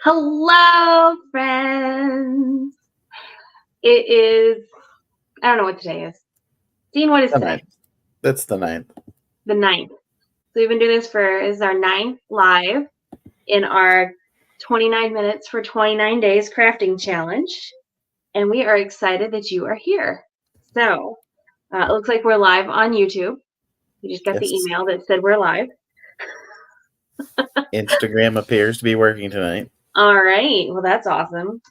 Hello, friends. It is, I don't know what today is. Dean, what is The today? ninth. That's the ninth. The 9th. So we've been doing this this is our 9th live in our 29 minutes for 29 days crafting challenge. And we are excited that you are here. So it looks like we're live on YouTube. We just got the Yes. email that said we're live. Instagram appears to be working tonight. All right. Well, that's awesome.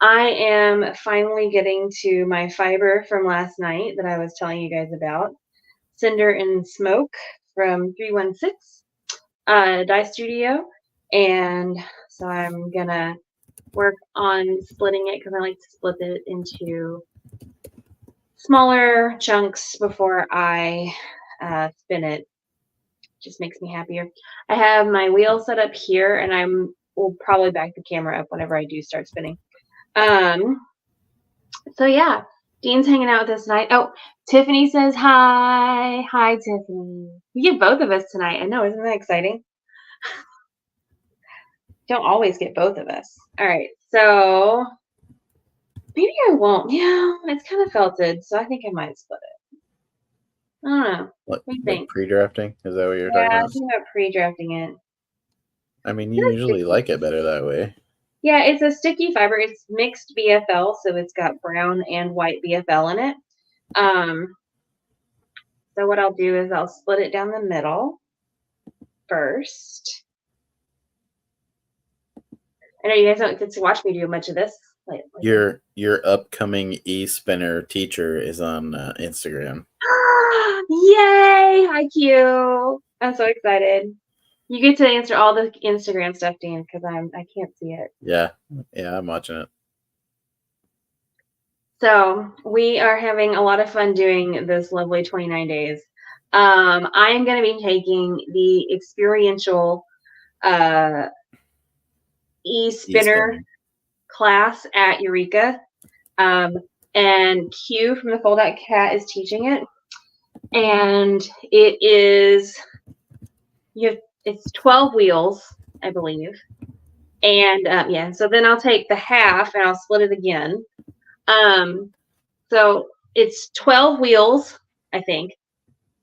I am finally getting to my fiber from last night that I was telling you guys about. Cinder and Smoke from 316 Dye Studio. And so I'm going to work on splitting it because I like to split it into smaller chunks before I spin it. Just makes me happier. I have my wheel set up here, and will probably back the camera up whenever I do start spinning. So yeah, Dean's hanging out with us tonight. Oh, Tiffany says hi. Hi, Tiffany. We get both of us tonight. I know, isn't that exciting? Don't always get both of us. All right, so maybe I won't. Yeah, it's kind of felted, so I think I might split it. I don't know. What do you think? Pre-drafting? Is that what you're Yeah, talking about? I think about pre-drafting it. I mean, you usually like it better that way. Yeah, it's a sticky fiber. It's mixed BFL, so it's got brown and white BFL in it. So what I'll do is I'll split it down the middle first. I know you guys don't get to watch me do much of this. Your upcoming e-spinner teacher is on Instagram. Yay! Hi, Q. I'm so excited. You get to answer all the Instagram stuff, Dean, because I can't see it. Yeah, I'm watching it. So we are having a lot of fun doing this lovely 29 days. I am going to be taking the experiential e-spinner class at Eureka. And Q from the Fold Out Cat is teaching it. And it's 12 wheels, I believe. And so then I'll take the half and I'll split it again. So it's 12 wheels, I think.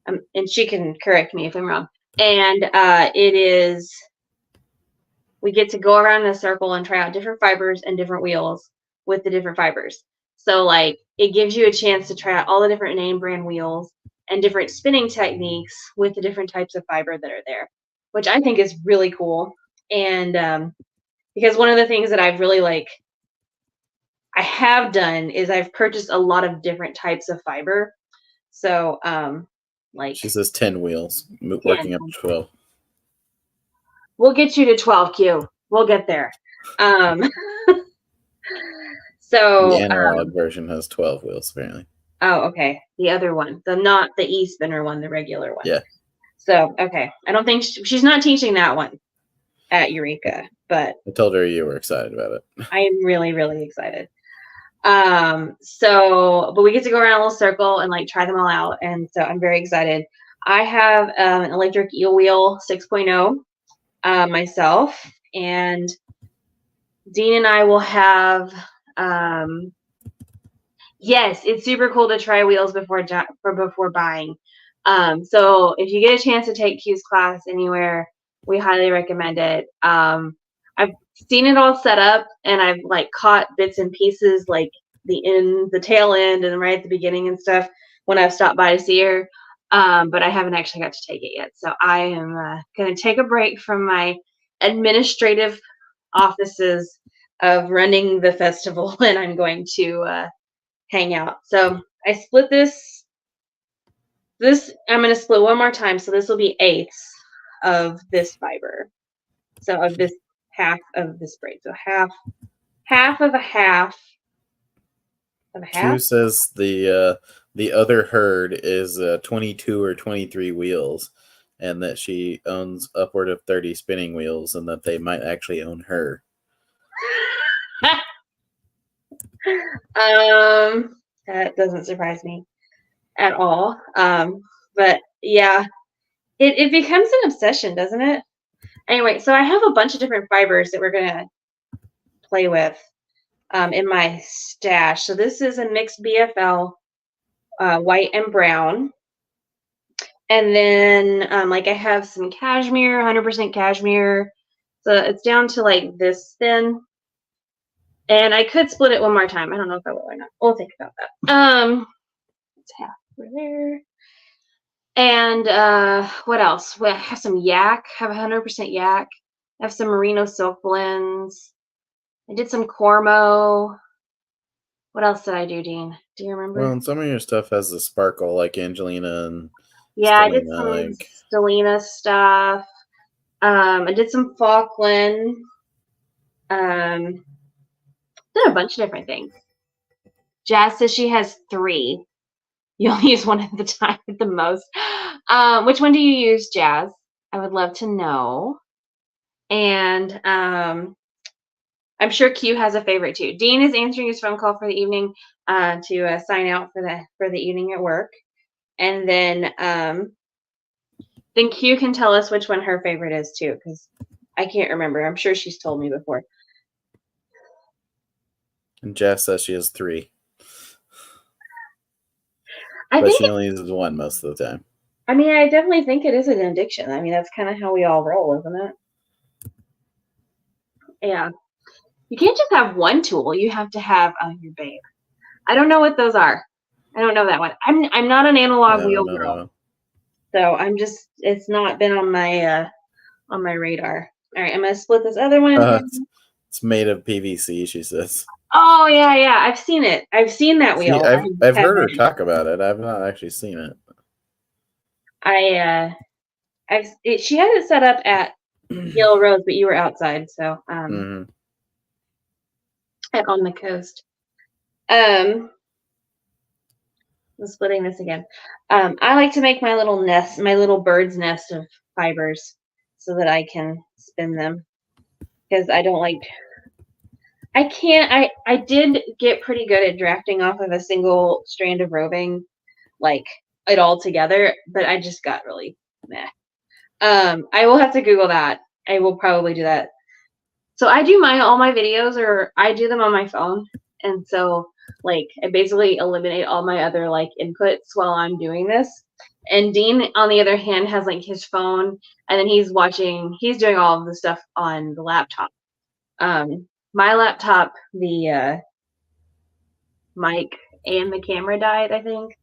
And she can correct me if I'm wrong. And we get to go around in a circle and try out different fibers and different wheels with the different fibers. So it gives you a chance to try out all the different name brand wheels and different spinning techniques with the different types of fiber that are there, which I think is really cool. And because one of the things that I've really I have done is I've purchased a lot of different types of fiber. So she says 10 wheels, working up to 12. We'll get you to 12, Q. We'll get there. So the analog version has 12 wheels apparently. Oh, okay. The other one, not the e-spinner one, the regular one. Yeah. So okay, I don't think she's not teaching that one at Eureka, but I told her you were excited about it. I am really, really excited. But we get to go around a little circle and try them all out, and so I'm very excited. I have an electric eel wheel 6.0 myself, and Dean and I will have. Yes, it's super cool to try wheels before buying. So if you get a chance to take Q's class anywhere, we highly recommend it. I've seen it all set up, and I've caught bits and pieces, the tail end and right at the beginning and stuff when I've stopped by to see her. But I haven't actually got to take it yet. So I am going to take a break from my administrative offices of running the festival, and I'm going to hang out. So I split this. I'm going to split one more time. So this will be eighths of this fiber. So of this half of this braid. So half of a half of a half. Q says the other herd is 22 or 23 wheels, and that she owns upward of 30 spinning wheels, and that they might actually own her. That doesn't surprise me at all. But yeah, it becomes an obsession, doesn't it? Anyway, so I have a bunch of different fibers that we're gonna play with in my stash. So this is a mixed BFL, white and brown. And then like I have some cashmere, 100% cashmere. So it's down to like this thin. And I could split it one more time. I don't know if I will or not. We'll think about that. It's half over there. And what else? Well, I have some yak. I have 100% yak. I have some merino silk blends. I did some Cormo. What else did I do, Dean? Do you remember? Well, and some of your stuff has the sparkle, like Angelina and Yeah, I did Stelina, some like Stelina stuff. I did some Falkland. Did a bunch of different things. Jazz says she has 3. You only use one at the time at the most. Which one do you use, Jazz? I would love to know. And I'm sure Q has a favorite too. Dean is answering his phone call for the evening to sign out for the evening at work, and then Q can tell us which one her favorite is too, because I can't remember. I'm sure she's told me before. and Jess says she has 3. I But think she only uses 1 most of the time. I mean, I definitely think it is an addiction. I mean, that's kind of how we all roll, isn't it? Yeah. You can't just have one tool. You have to have your babe. I don't know what those are. I don't know that one. I'm not an analog wheel girl. So it's not been on my radar. All right, I'm gonna split this other one. It's made of PVC, she says. Oh yeah, I've seen it. I've seen that wheel. I've heard her talk about it. I've not actually seen it. She had it set up at Yellow Rose, but you were outside, so on the coast. I'm splitting this again. I like to make my little nest, my little bird's nest of fibers, so that I can spin them, because I don't like. I can't. I did get pretty good at drafting off of a single strand of roving, like it all together, but I just got really meh. I will have to Google that. I will probably do that. So I do all my videos, or I do them on my phone, and so like I basically eliminate all my other like inputs while I'm doing this. And Dean, on the other hand, has like his phone, and then he's doing all of the stuff on the laptop. My laptop, the mic and the camera died, I think.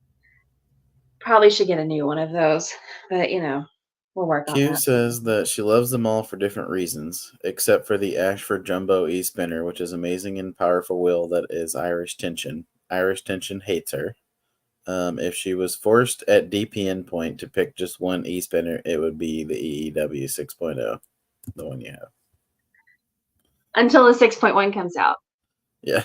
Probably should get a new one of those, but we'll work on that. Q says that she loves them all for different reasons, except for the Ashford Jumbo E-Spinner, which is amazing and powerful wheel that is Irish Tension. Irish Tension hates her. If she was forced at DPN point to pick just one E-Spinner, it would be the EEW 6.0, the one you have. Until the 6.1 comes out. Yeah.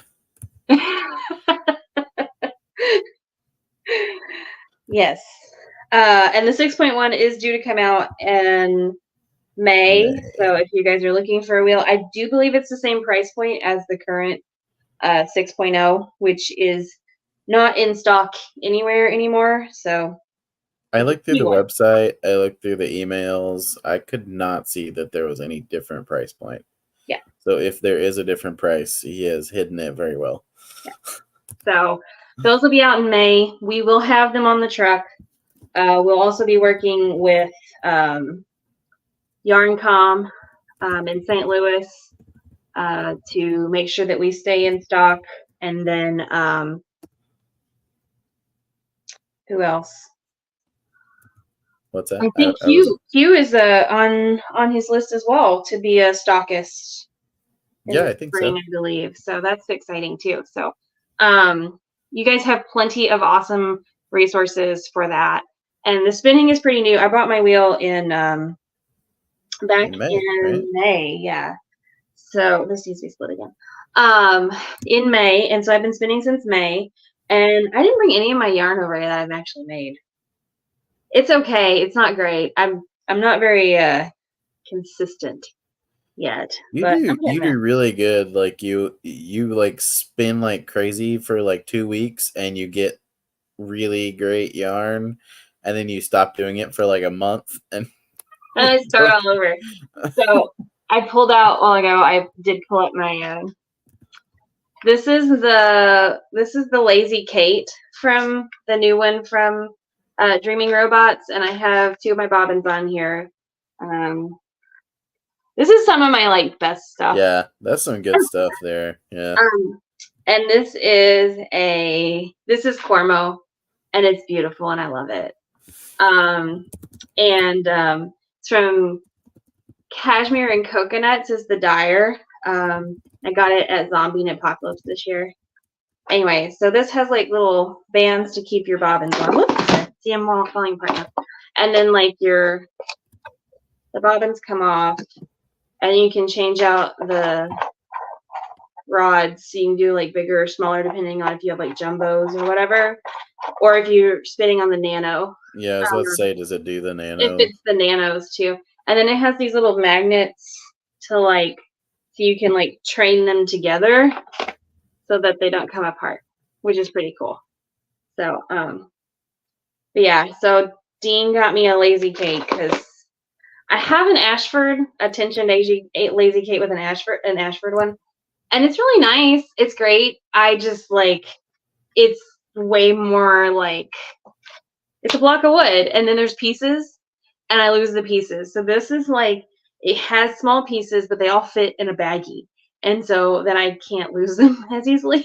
Yes. And the 6.1 is due to come out in May. So if you guys are looking for a wheel, I do believe it's the same price point as the current 6.0, which is not in stock anywhere anymore. So I looked through the website. I looked through the emails. I could not see that there was any different price point. Yeah. So if there is a different price, he has hidden it very well. Yeah. So those will be out in May. We will have them on the truck. We'll also be working with Yarncom in St. Louis to make sure that we stay in stock. And then who else? What's that? I think Q is on his list as well to be a stockist. Yeah, I think so. I believe. So that's exciting too. So you guys have plenty of awesome resources for that. And the spinning is pretty new. I bought my wheel in May, yeah. So this needs to be split again. In May, and so I've been spinning since May, and I didn't bring any of my yarn over that I've actually made. It's okay. It's not great. I'm not very consistent yet. You do really good. Like you like spin like crazy for like 2 weeks, and you get really great yarn, and then you stop doing it for like a month, and I start all over. So I pulled out a while ago. I did pull up my this is the Lazy Kate from the new one from Dreaming Robots, and I have 2 of my bobbins on here. This is some of my like best stuff. Yeah, that's some good stuff there. Yeah. And this is Cormo, and it's beautiful, and I love it. It's from Cashmere and Coconuts is the dyer. I got it at Zombie and Apocalypse this year. Anyway, so this has like little bands to keep your bobbins on. Whoops, see, I'm all falling apart now. And then like the bobbins come off, and you can change out the rods. So you can do like bigger or smaller depending on if you have like jumbos or whatever, or if you're spinning on the nano. Yeah, I was about to say, does it do the nano? It fits the nanos too. And then it has these little magnets to like, so you can like train them together so that they don't come apart, which is pretty cool. So, but yeah, so Dean got me a Lazy Kate because I have an Ashford, a tension Lazy Kate with an Ashford one. And it's really nice. It's great. I just like, it's way more like, it's a block of wood and then there's pieces and I lose the pieces. So this is like, it has small pieces, but they all fit in a baggie. And so then I can't lose them as easily,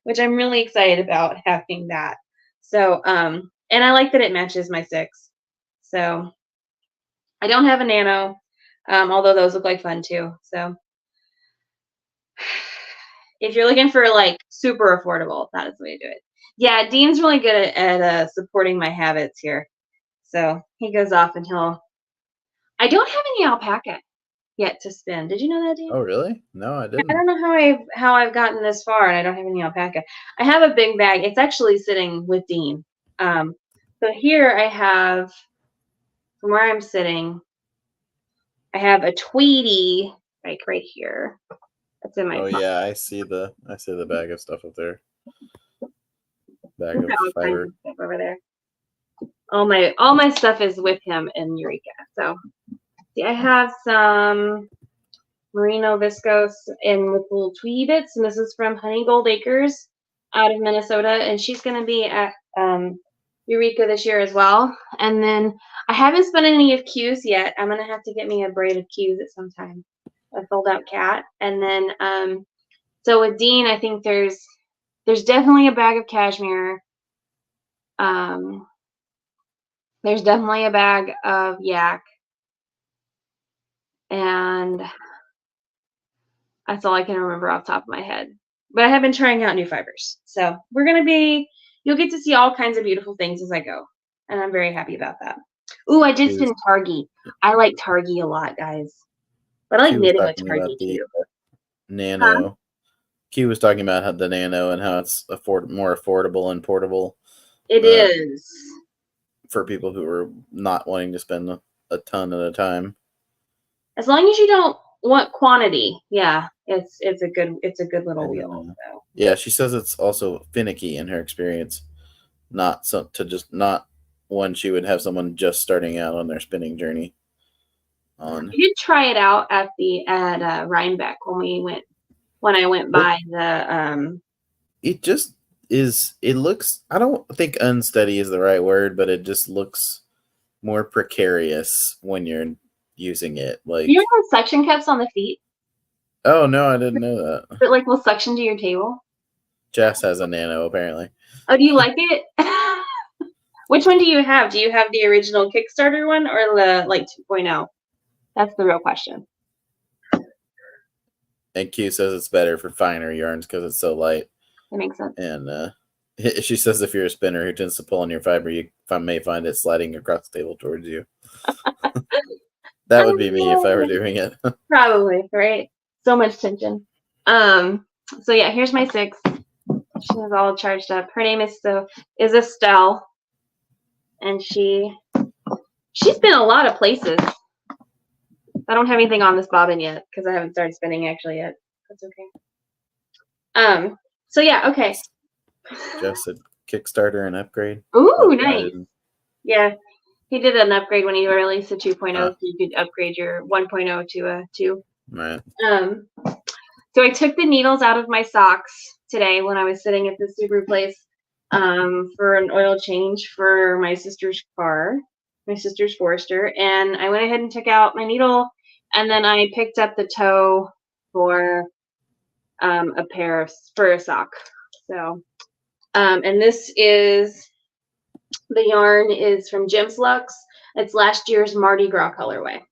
which I'm really excited about having that. So, and I like that it matches my 6. So I don't have a nano, although those look like fun too. So if you're looking for like super affordable, that is the way to do it. Yeah, Dean's really good at supporting my habits here. So he goes off and I don't have any alpaca yet to spin. Did you know that, Dean? Oh, really? No, I didn't. I don't know how I've gotten this far and I don't have any alpaca. I have a big bag. It's actually sitting with Dean. So here I have, from where I'm sitting, I have a Tweety like right here. That's in my Oh yeah, I see the bag of stuff up there. Bag of fiber stuff over there. All my stuff is with him in Eureka. So see, I have some merino viscose in with little Tweety bits, and this is from Honey Gold Acres out of Minnesota, and she's going to be at Eureka this year as well. And then I haven't spun any of Q's yet. I'm going to have to get me a braid of Q's at some time, a fold out cat. And then so with Dean, I think there's definitely a bag of cashmere. There's definitely a bag of yak, and that's all I can remember off the top of my head. But I have been trying out new fibers, so you'll get to see all kinds of beautiful things as I go, and I'm very happy about that. Ooh, I did spin Targhee. I like Targhee a lot, guys, but I like knitting with Targhee too. Nano. Huh? Q was talking about how the nano and how it's more affordable and portable. It is. For people who are not wanting to spend a ton at a time. As long as you don't want quantity, yeah, it's a good little wheel. So. Yeah, she says it's also finicky in her experience. Not one she would have someone just starting out on their spinning journey on. We did try it out at Rhinebeck when I went by the It just it looks, I don't think unsteady is the right word, but it just looks more precarious when you're using it. Like, you have suction cups on the feet? Oh no, I didn't know that. It like will suction to your table? Jess has a nano apparently. Oh, do you like it? Which one do you have? Do you have the original Kickstarter one or the like 2.0? That's the real question. And Q says it's better for finer yarns because it's so light. That makes sense. And she says if you're a spinner who tends to pull on your fiber, you may find it sliding across the table towards you. That would be me if I were doing it. Probably, right? So much tension. So yeah, here's my 6. She's all charged up. Her name is Estelle, and she's been a lot of places. I don't have anything on this bobbin yet because I haven't started spinning actually yet. That's okay. So yeah, okay. Just a Kickstarter and upgrade. Ooh, nice. Yeah, he did an upgrade when he released the 2.0, so you could upgrade your 1.0 to a 2. Right. So I took the needles out of my socks today when I was sitting at the Subaru place for an oil change for my sister's car, my sister's Forester, and I went ahead and took out my needle, and then I picked up the toe for for a sock. So, and this is the yarn is from Jim's Lux. It's last year's Mardi Gras colorway.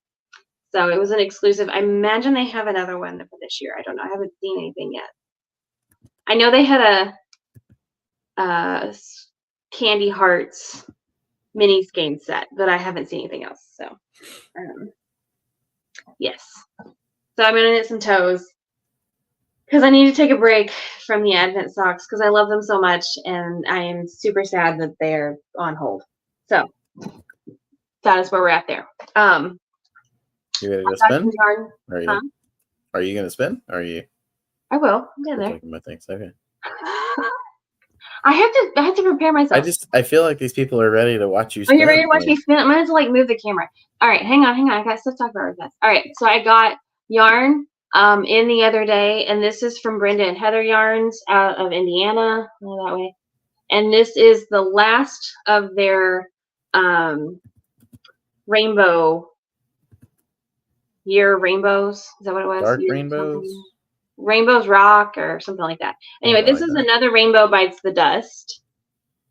So it was an exclusive. I imagine they have another one for this year. I don't know. I haven't seen anything yet. I know they had a Candy Hearts mini skein set, but I haven't seen anything else. So, yes. So I'm going to knit some toes because I need to take a break from the Advent socks because I love them so much, and I am super sad that they're on hold. So that is where we're at there. You ready to spin? Are you? Huh? Are you going to spin? Or are you? I will. I'm in there. Taking my things. Okay. I have to prepare myself. I feel like these people are ready to watch you spin. Are you ready to watch me spin? I'm gonna have to move the camera. All right, hang on. I got stuff to talk about with that. All right, so I got yarn in the other day, and this is from Brenda and Heather Yarns out of Indiana, that way. And this is the last of their rainbows. Is that what it was? Dark rainbows. Rainbows Rock or something like that. Anyway, this is another Rainbow Bites the Dust,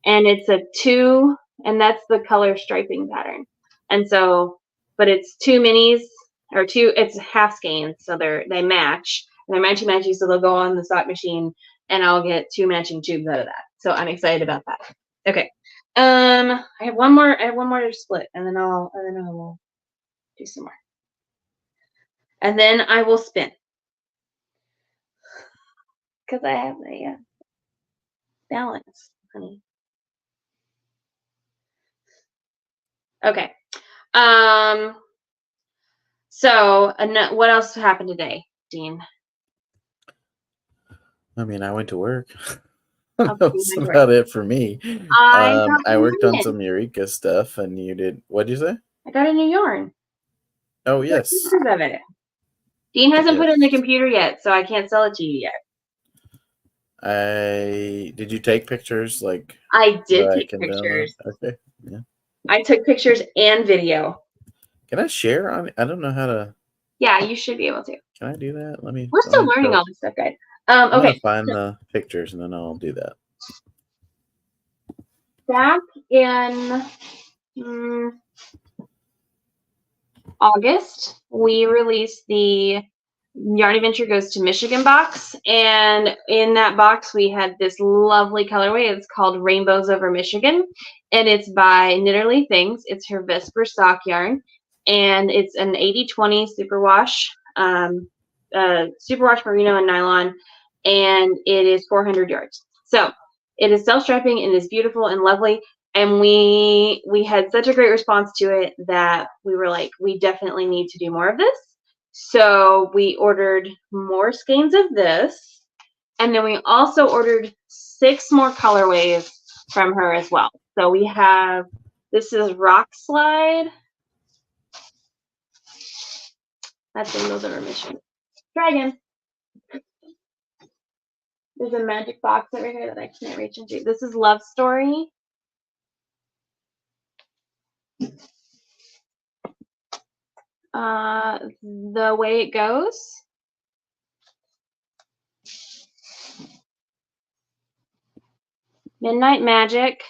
and it's a 2, and that's the color striping pattern. And so, but it's 2 minis or 2. It's half skeins, so they match. And they're matchy, so they'll go on the sock machine, and I'll get 2 matching tubes out of that. So I'm excited about that. Okay, I have one more. I have one more to split, and then I will do some more, and then I will spin. Because I have the balance, honey. Okay. So, what else happened today, Dean? I mean, I went to work. That's about it for me. I worked on some Eureka stuff, and you did. What'd you say? I got a new yarn. Oh, yes. Pictures of it. Dean hasn't put it in the computer yet, so I can't sell it to you yet. Did you take pictures? Like I did take pictures. Okay. Yeah. I took pictures and video. Can I share on? I don't know how to. Yeah, you should be able to. Can I do that? We're still learning all this stuff, guys. I'm okay. gonna find the pictures and then I'll do that. Back in August, we released the Yarn Adventure Goes to Michigan box, and in that box we had this lovely colorway. It's called Rainbows Over Michigan, and it's by Knitterly Things. It's her Vesper stock yarn, and it's an 80/20 superwash, superwash merino and nylon, and it is 400 yards. So it is self-striping and is beautiful and lovely. And we had such a great response to it that we were like, we definitely need to do more of this. So we ordered more skeins of this, and then we also ordered 6 more colorways from her as well. So we have, this is Rock Slide. That's Rainbows Over Michigan. Dragon. There's a magic box over here that I can't reach into. This is Love Story. The Way It Goes. Midnight Magic,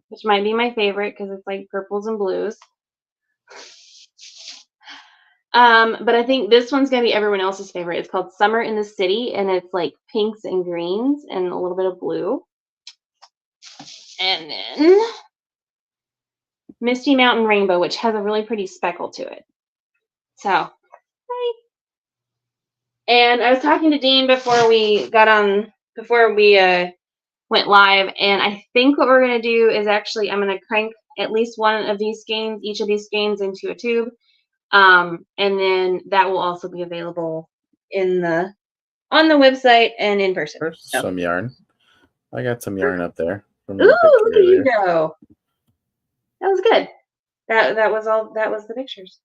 which might be my favorite because it's like purples and blues. But I think this one's gonna be everyone else's favorite. It's called Summer in the City, and it's like pinks and greens and a little bit of blue. And then Misty Mountain Rainbow, which has a really pretty speckle to it. So, hi. And I was talking to Dean before we went live, and I think what we're gonna do is actually I'm gonna crank at least one of these skeins, each of these skeins into a tube. And then that will also be available on the website and in person. Some yarn. I got some yarn up there. Ooh, look at you go. That was good. That was all. That was the pictures.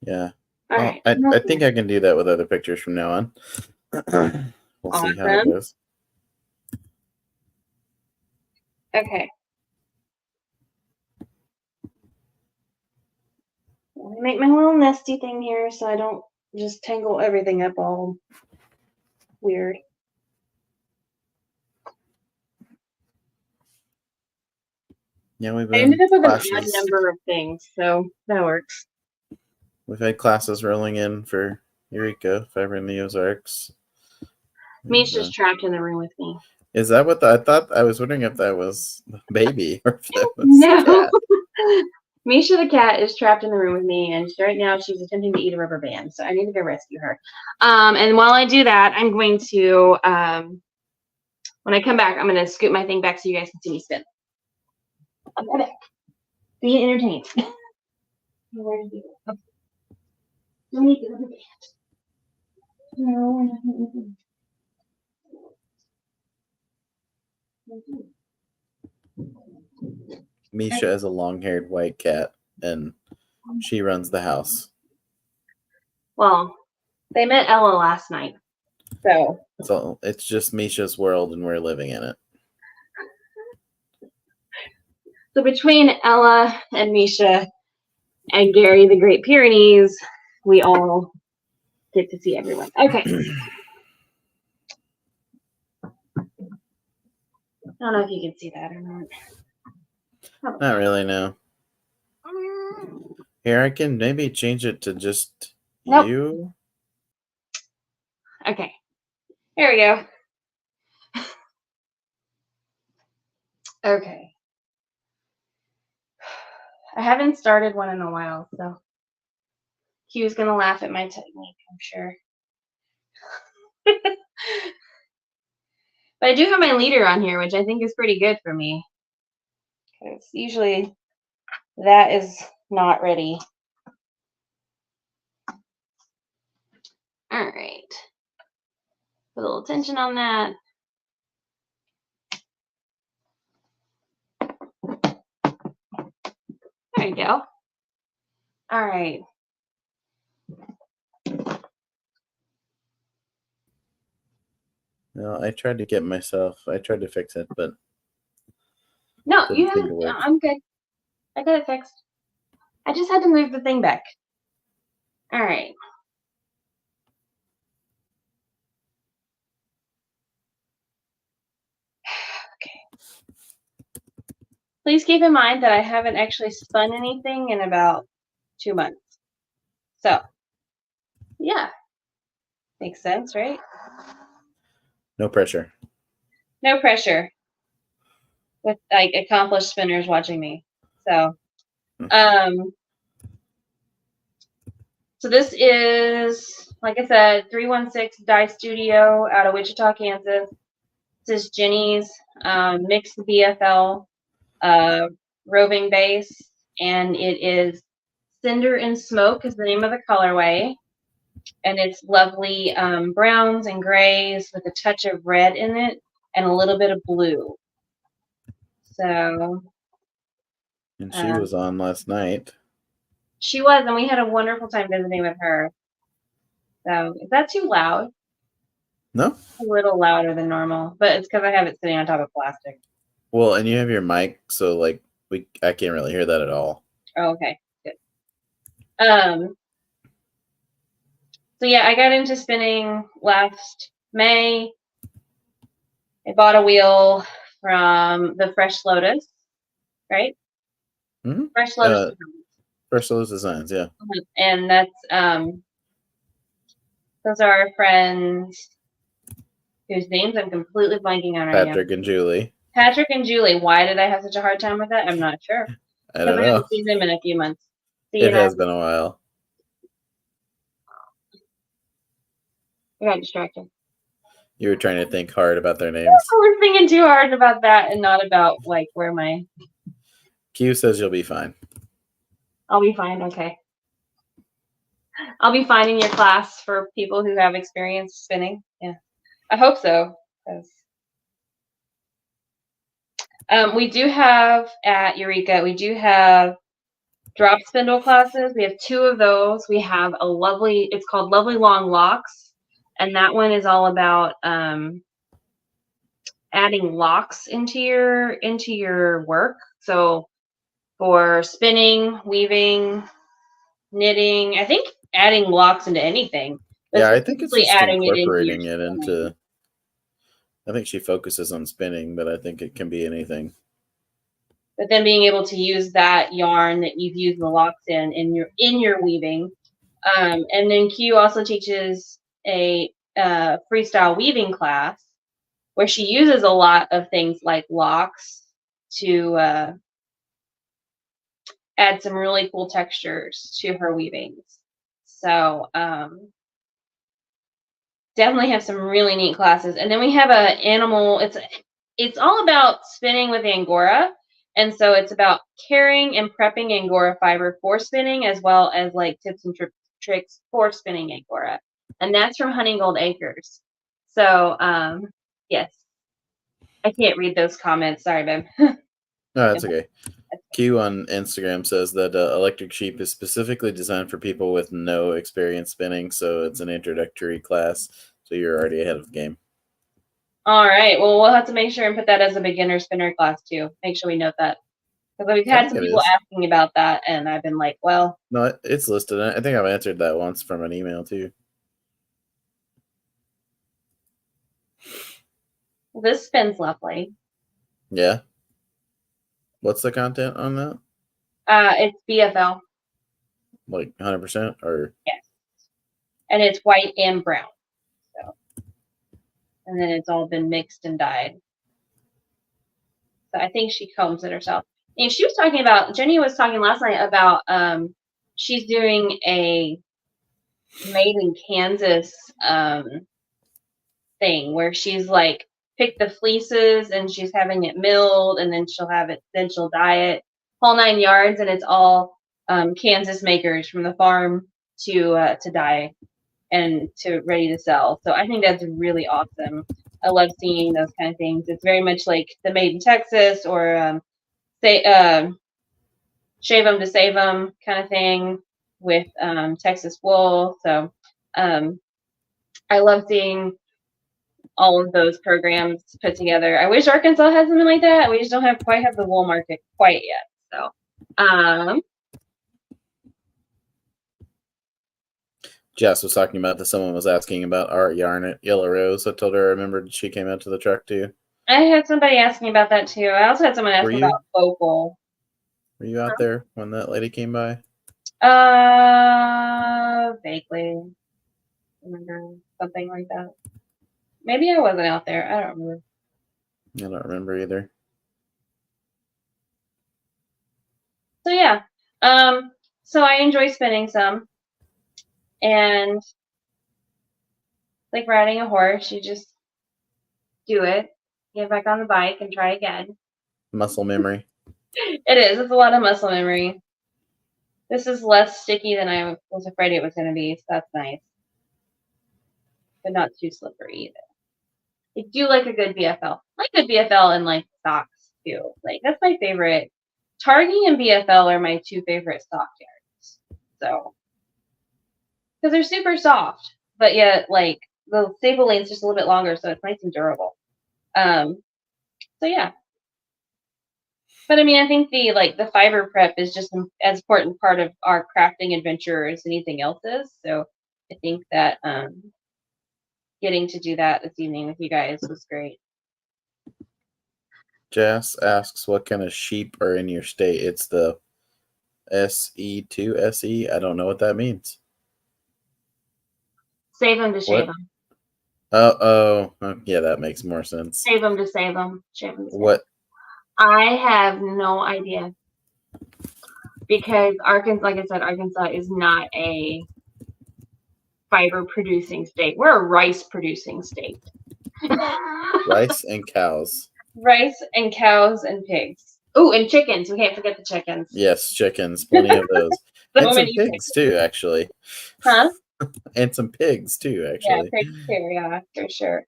Yeah. All Oh, right. I think I can do that with other pictures from now on. We'll see how it Awesome. goes. Okay. Let me make my little nesty thing here so I don't just tangle everything up all weird. Yeah, we've I ended been up with an odd classes. number of things, so that works. We've had classes rolling in for Eureka, Fiber in the Ozarks. Misha's trapped in the room with me. Is that what I thought? I was wondering if that was baby or if that was No. cat. Misha the cat is trapped in the room with me, and right now she's attempting to eat a rubber band, so I need to go rescue her. And while I do that, I'm going to, when I come back, I'm going to scoot my thing back so you guys can see me spin. I'm back. Being entertained. Where did you go? Okay. Don't eat the rubber band. No, I'm not going to. Misha is a long-haired white cat, and she runs the house. Well, they met Ella last night, so it's just Misha's world, and we're living in it. So between Ella and Misha and Gary the Great Pyrenees, we all get to see everyone. Okay. I don't know if you can see that or not. Not really, no. Here, I can maybe change it to just you. Okay. There we go. Okay. I haven't started one in a while, so Q's going to laugh at my technique, I'm sure. But I do have my leader on here, which I think is pretty good for me. Because usually that is not ready. All right. Put a little tension on that. There you go. All right. No, I tried to fix it, but No, you didn't seem to haven't. work. I'm good. I got it fixed. I just had to move the thing back. All right. Okay. Please keep in mind that I haven't actually spun anything in about 2 months. So, yeah. Makes sense, right? No pressure. No pressure with like accomplished spinners watching me. So, so this is, like I said, 316 Dye Studio out of Wichita, Kansas. This is Jenny's mixed BFL roving base, and it is Cinder and Smoke is the name of the colorway, and it's lovely browns and grays with a touch of red in it and a little bit of blue. So, and she was on last night. She was, and we had a wonderful time visiting with her. So, is that too loud? No. A little louder than normal, but it's because I have it sitting on top of plastic. Well, and you have your mic, so like I can't really hear that at all. Oh, okay, good. So yeah, I got into spinning last May. I bought a wheel from the Fresh Lotus, right? Mm-hmm. Fresh Lotus. Fresh Lotus Designs, yeah. And that's those are our friends whose names I'm completely blanking on right now. Patrick and Julie. Patrick and Julie. Why did I have such a hard time with that? I'm not sure. I don't know. I haven't seen them in a few months. So, it has been a while. I got distracted. You were trying to think hard about their names. I was thinking too hard about that and not about like where my. Q says you'll be fine. I'll be fine. Okay. I'll be fine in your class for people who have experience spinning. Yeah, I hope so. We do have at Eureka, we do have drop spindle classes. We have 2 of those. We have it's called Lovely Long Locks, and that one is all about adding locks into your work. So for spinning, weaving, knitting, I think adding locks into anything. But Yeah, I think it's specifically just adding it into your incorporating it into. I think she focuses on spinning, but I think it can be anything. But then being able to use that yarn that you've used the locks in your weaving. And then Q also teaches a freestyle weaving class where she uses a lot of things like locks to add some really cool textures to her weavings. So definitely have some really neat classes. And then we have a animal. It's all about spinning with Angora. And so it's about carrying and prepping Angora fiber for spinning, as well as like tips and tricks for spinning Angora. And that's from Honeygold Acres. So yes, I can't read those comments. Sorry, babe. No, that's okay. Q on Instagram says that Electric Sheep is specifically designed for people with no experience spinning, so it's an introductory class. So you're already ahead of the game. All right. Well, we'll have to make sure and put that as a beginner spinner class too. Make sure we note that. Because we've had some people asking about that, and I've been like, well. No, it's listed. I think I've answered that once from an email too. This spins lovely. Yeah. What's the content on that? It's BFL. Like 100% or? Yes. And it's white and brown. So. And then it's all been mixed and dyed. So I think she combs it herself. And she was talking about, Jenny was talking last night about she's doing a made in Kansas thing where she's like picked the fleeces and she's having it milled and then she'll dye it whole 9 yards, and it's all Kansas makers from the farm to dye and to ready to sell. So I think that's really awesome. I love seeing those kind of things. It's very much like the Made in Texas or shave them to save them kind of thing with Texas wool. So I love seeing all of those programs put together. I wish Arkansas had something like that. We just don't quite have the wool market quite yet. So Jess was talking about that someone was asking about art yarn at Yellow Rose. I told her I remembered she came out to the truck too. I had somebody asking about that too. I also had someone asking about vocal. Were you out there when that lady came by? Vaguely. Remember something like that. Maybe I wasn't out there. I don't remember. I don't remember either. So yeah. So I enjoy spinning some. And like riding a horse, you just do it, get back on the bike and try again. Muscle memory. It is. It's a lot of muscle memory. This is less sticky than I was afraid it was going to be, so that's nice. But not too slippery either. I do like a good BFL. I like good BFL and like socks too. Like that's my favorite. Targhee and BFL are my 2 favorite sock yarns. So, because they're super soft, but yet like the staple lane's just a little bit longer, so it's nice and durable. So yeah. But I mean, I think the fiber prep is just as important part of our crafting adventure as anything else is. So I think that getting to do that this evening with you guys was great. Jess asks, what kind of sheep are in your state? It's the SE2 SE. I don't know what that means. Save them to shave them. Oh, yeah, that makes more sense. Save them to save them. Shave them to save what? Them. I have no idea. Because Arkansas, like I said, Arkansas is not a fiber producing state. We're a rice producing state. Rice and cows. Rice and cows and pigs. Oh, and chickens. We can't forget the chickens. Yes, chickens. Plenty of those. And some pigs too, actually. Huh? And some pigs too, actually. Yeah, pigs too. Yeah, for sure.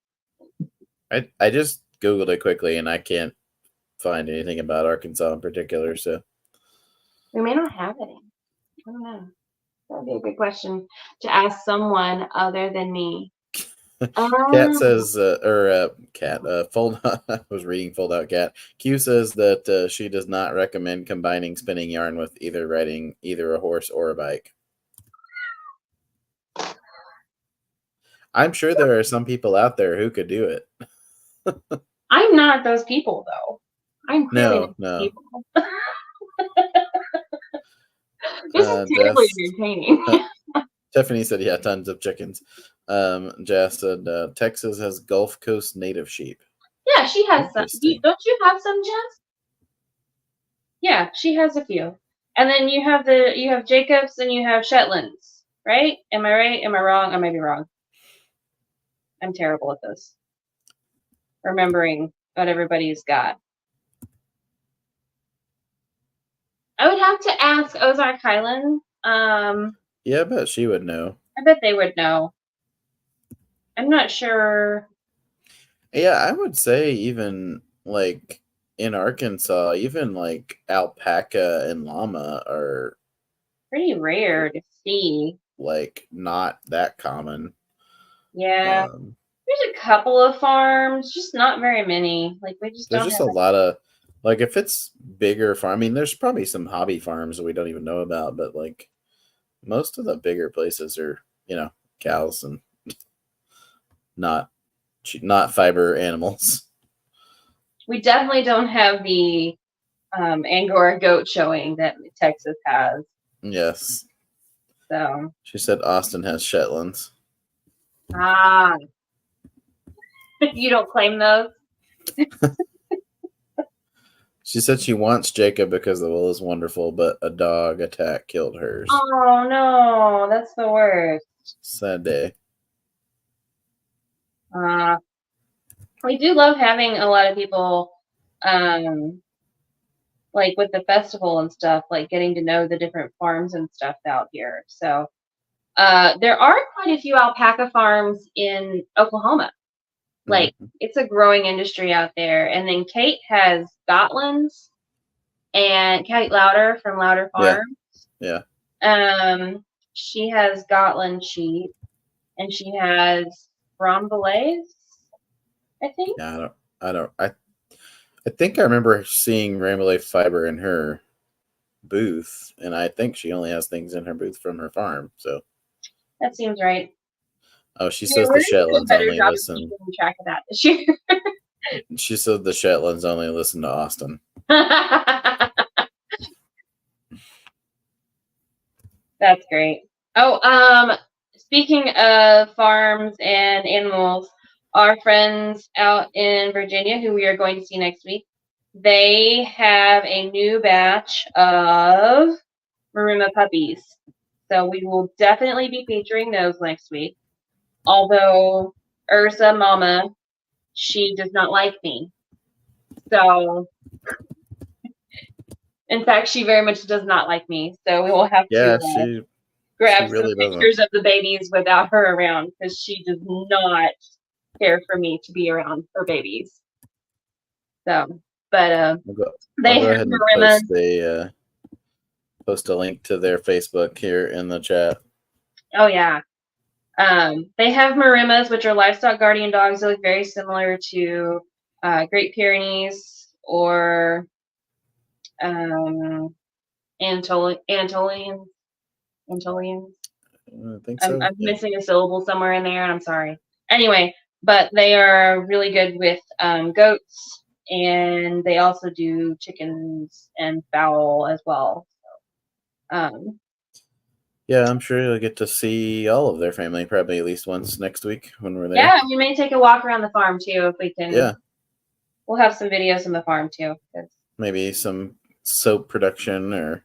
I just Googled it quickly, and I can't find anything about Arkansas in particular. So We may not have any. I don't know. That'd be a good question to ask someone other than me. Cat Um, says, cat, fold. I was reading fold out cat. Q says that she does not recommend combining spinning yarn with either riding either a horse or a bike. I'm sure there are some people out there who could do it. I'm not those people though. I'm clearly not No, those no. people. This is terribly Jess, entertaining. Tiffany said, yeah, tons of chickens. Jess said, Texas has Gulf Coast native sheep. Yeah, she has some. Interesting. Don't you have some, Jess? Yeah, she has a few. And then you have Jacobs and you have Shetlands, right? Am I right? Am I wrong? I may be wrong. I'm terrible at this. Remembering what everybody's got. I would have to ask Ozark Highland. Yeah, I bet she would know. I bet they would know. I'm not sure. Yeah, I would say even like in Arkansas, even like alpaca and llama are Pretty rare to see. like not that common. Yeah. There's a couple of farms, just not very many. Like we just There's don't just have a lot of like if it's bigger farm. I mean, there's probably some hobby farms that we don't even know about, but like most of the bigger places are cows and not fiber animals. we definitely don't have the Angora goat showing that Texas has. Yes. So She said Austin has Shetlands. you don't claim those? She said she wants Jacob because the wool is wonderful, but a dog attack killed hers. Oh no, that's the worst. Sad day. We do love having a lot of people, like with the festival and stuff, like getting to know the different farms and stuff out here. So there are quite a few alpaca farms in Oklahoma. Like it's a growing industry out there. And then Kate has Gotland's and Kate Louder from Louder Farm. Yeah. She has Gotland sheep and she has Rambouillets, I think. Yeah, I think I remember seeing Rambouillet fiber in her booth, and I think she only has things in her booth from her farm. So that seems right. Oh, she says the Shetlands only listen. Track of that this year. She said the Shetlands only listen to Austin. That's great. Oh, speaking of farms and animals, our friends out in Virginia, who we are going to see next week, they have a new batch of Maruma puppies. So we will definitely be featuring those next week. Although Ursa Mama, she does not like me. So, in fact, she very much does not like me. So we will have to grab some pictures of the babies without her around because she does not care for me to be around her babies. So, but they have Marimas. Post a link to their Facebook here in the chat. Oh yeah. They have Marimas, which are livestock guardian dogs. They look very similar to Great Pyrenees or Anatolians. I think so. I'm missing a syllable somewhere in there, and I'm sorry. Anyway, but they are really good with goats, and they also do chickens and fowl as well. So, yeah, I'm sure you'll get to see all of their family probably at least once next week when we're there. Yeah, we may take a walk around the farm too if we can. Yeah. We'll have some videos on the farm too. Maybe some soap production or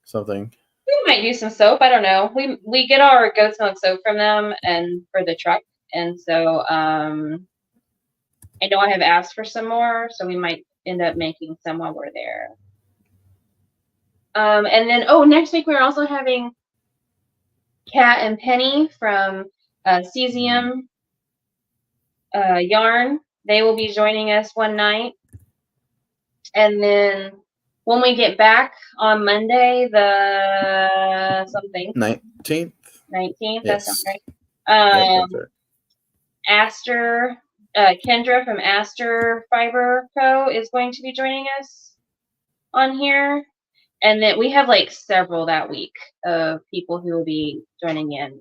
something. We might do some soap. I don't know. We get our goat's milk soap from them and for the truck, and so I know I have asked for some more, so we might end up making some while we're there. And then next week we're also having Kat and Penny from Cesium Yarn. They will be joining us one night, and then when we get back on Monday, the something 19th. 19th. That sounds Yes. right. Yep, that's right. Aster, Kendra from Aster Fiber Co. is going to be joining us on here. And then we have like several that week of people who will be joining in.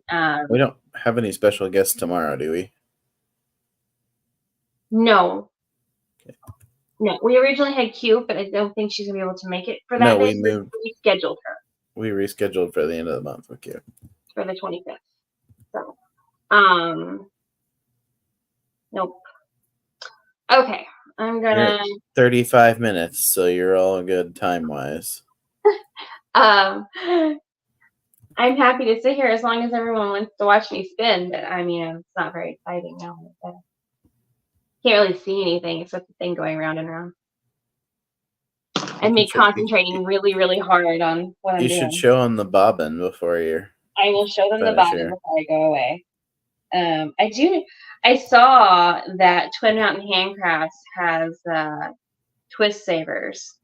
We don't have any special guests tomorrow, do we? No. Okay. No. We originally had Q, but I don't think she's going to be able to make it for that No, day. we moved. We scheduled her. We rescheduled for the end of the month with Q. For the 25th. So, nope. Okay. I'm going to. 35 minutes, so you're all good time-wise. I'm happy to sit here as long as everyone wants to watch me spin, but I mean, it's not very exciting now. Can't really see anything except the thing going round and round. And me concentrating really, really hard on what I'm doing. You should show them the bobbin before you're. I will show them the bobbin before I go away. I saw that Twin Mountain Handcrafts has twist savers.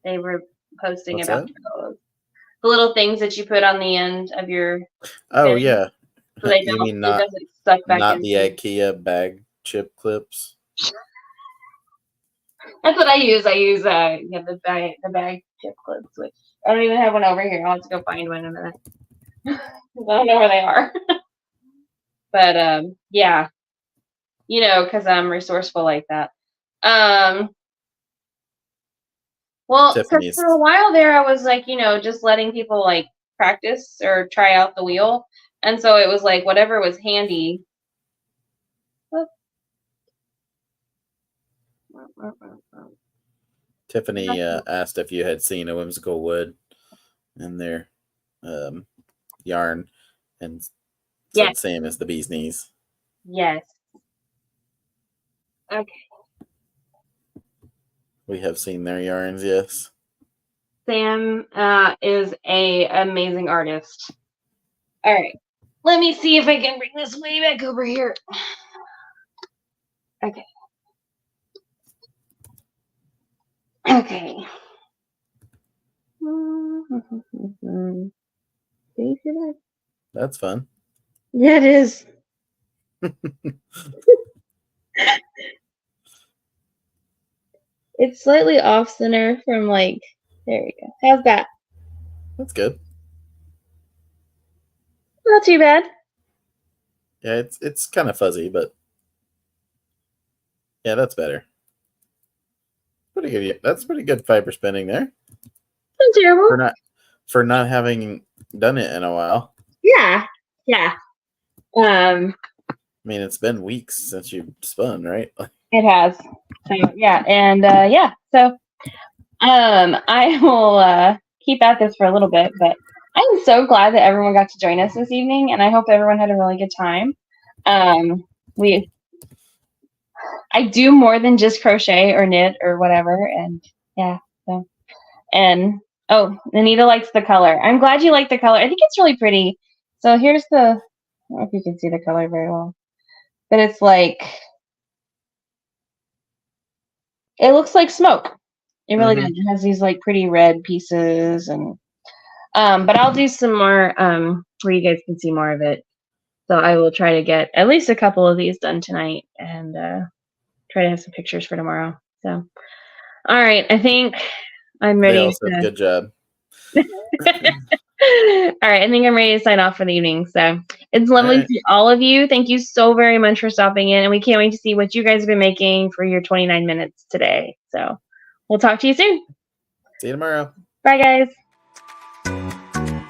They were posting about those. The little things that you put on the end of your. Oh yeah. So they you mean not suck back not the IKEA bag chip clips? That's what I use. I use the bag chip clips, which I don't even have one over here. I'll have to go find one in a minute. I don't know where they are. But yeah, because I'm resourceful like that. Well, because for a while there, I was like, just letting people like practice or try out the wheel, and so it was like whatever was handy. Tiffany asked if you had seen a Whimsical Wood in their yarn, and said same as the bee's knees. Yes. Okay. We have seen their yarns, yes. Sam is a amazing artist. All right. Let me see if I can bring this way back over here. Okay. Okay. Do you see that? That's fun. Yeah, it is. It's slightly off center from there we go. How's that? That's good. Not too bad. Yeah, it's kind of fuzzy, but yeah, that's better. Pretty good. That's pretty good fiber spinning there. Not terrible. For not having done it in a while. Yeah. I mean, it's been weeks since you spun, right? It has. So yeah, and so I will keep at this for a little bit, but I'm so glad that everyone got to join us this evening, and I hope everyone had a really good time. I do more than just crochet or knit or whatever, and yeah. So, and Anita likes the color. I'm glad you like the color. I think it's really pretty. So here's I don't know if you can see the color very well, but it's it looks like smoke. It really does. It has these pretty red pieces, and but I'll do some more where you guys can see more of it. So I will try to get at least a couple of these done tonight, and try to have some pictures for tomorrow. So, all right, I think I'm ready. They also good job. All right, I think I'm ready to sign off for the evening. So it's lovely to see all of you. Thank you so very much for stopping in, and we can't wait to see what you guys have been making for your 29 minutes today. So we'll talk to you soon. See you tomorrow. Bye, guys.